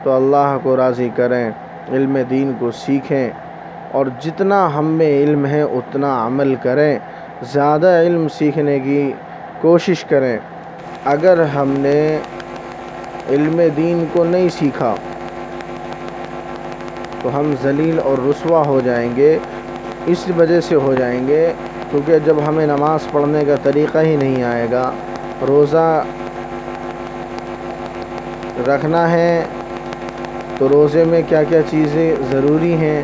تو اللہ کو راضی کریں، علم دین کو سیکھیں، اور جتنا ہم میں علم ہے اتنا عمل کریں، زیادہ علم سیکھنے کی کوشش کریں۔ اگر ہم نے علم دین کو نہیں سیکھا تو ہم ذلیل اور رسوا ہو جائیں گے۔ اس وجہ سے ہو جائیں گے کیونکہ جب ہمیں نماز پڑھنے کا طریقہ ہی نہیں آئے گا، روزہ رکھنا ہے تو روزے میں کیا کیا چیزیں ضروری ہیں،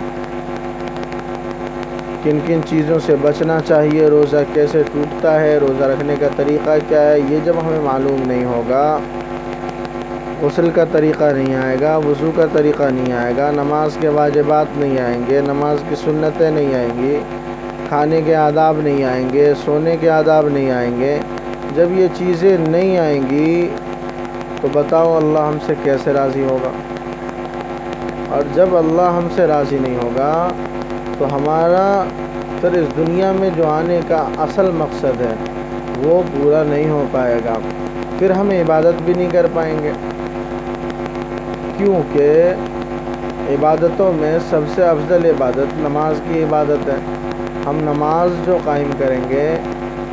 کن کن چیزوں سے بچنا چاہیے، روزہ کیسے ٹوٹتا ہے، روزہ رکھنے کا طریقہ کیا ہے، یہ جب ہمیں معلوم نہیں ہوگا، غسل کا طریقہ نہیں آئے گا، وضو کا طریقہ نہیں آئے گا، نماز کے واجبات نہیں آئیں گے، نماز کی سنتیں نہیں آئیں گی، کھانے کے آداب نہیں آئیں گے، سونے کے آداب نہیں آئیں گے، جب یہ چیزیں نہیں آئیں گی تو بتاؤ اللہ ہم سے کیسے راضی ہوگا؟ اور جب اللہ ہم سے راضی نہیں ہوگا تو ہمارا پھر اس دنیا میں جو آنے کا اصل مقصد ہے وہ پورا نہیں ہو پائے گا، پھر ہم عبادت بھی نہیں کر پائیں گے، کیونکہ عبادتوں میں سب سے افضل عبادت نماز کی عبادت ہے۔ ہم نماز جو قائم کریں گے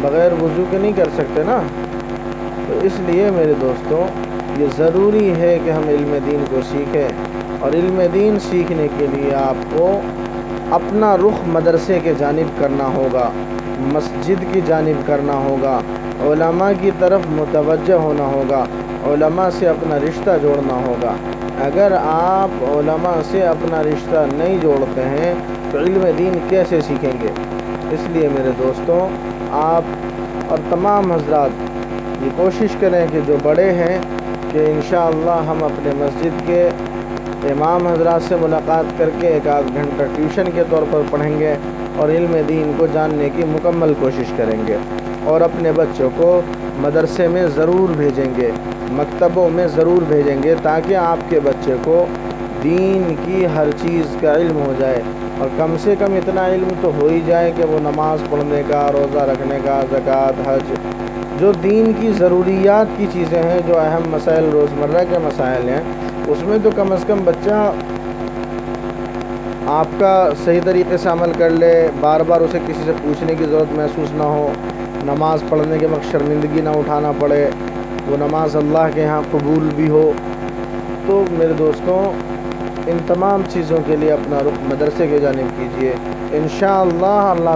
بغیر وضو کے نہیں کر سکتے نا، تو اس لیے میرے دوستوں یہ ضروری ہے کہ ہم علم دین کو سیکھیں، اور علم دین سیکھنے کے لیے آپ کو اپنا رخ مدرسے کے جانب کرنا ہوگا، مسجد کی جانب کرنا ہوگا، علماء کی طرف متوجہ ہونا ہوگا، علماء سے اپنا رشتہ جوڑنا ہوگا۔ اگر آپ علماء سے اپنا رشتہ نہیں جوڑتے ہیں تو علم دین کیسے سیکھیں گے؟ اس لیے میرے دوستوں آپ اور تمام حضرات یہ کوشش کریں کہ جو بڑے ہیں کہ انشاءاللہ ہم اپنے مسجد کے امام حضرات سے ملاقات کر کے ایک آدھ گھنٹہ ٹیوشن کے طور پر پڑھیں گے اور علم دین کو جاننے کی مکمل کوشش کریں گے، اور اپنے بچوں کو مدرسے میں ضرور بھیجیں گے، مکتبوں میں ضرور بھیجیں گے، تاکہ آپ کے بچے کو دین کی ہر چیز کا علم ہو جائے، اور کم سے کم اتنا علم تو ہو ہی جائے کہ وہ نماز پڑھنے کا، روزہ رکھنے کا، زکوٰۃ، حج، جو دین کی ضروریات کی چیزیں ہیں، جو اہم مسائل روزمرہ کے مسائل ہیں، اس میں تو کم از کم بچہ آپ کا صحیح طریقے سے عمل کر لے، بار بار اسے کسی سے پوچھنے کی ضرورت محسوس نہ ہو، نماز پڑھنے کے وقت شرمندگی نہ اٹھانا پڑے، وہ نماز اللہ کے ہاں قبول بھی ہو۔ تو میرے دوستوں ان تمام چیزوں کے لیے اپنا رخ مدرسے کی جانب کیجیے، انشاءاللہ اللہ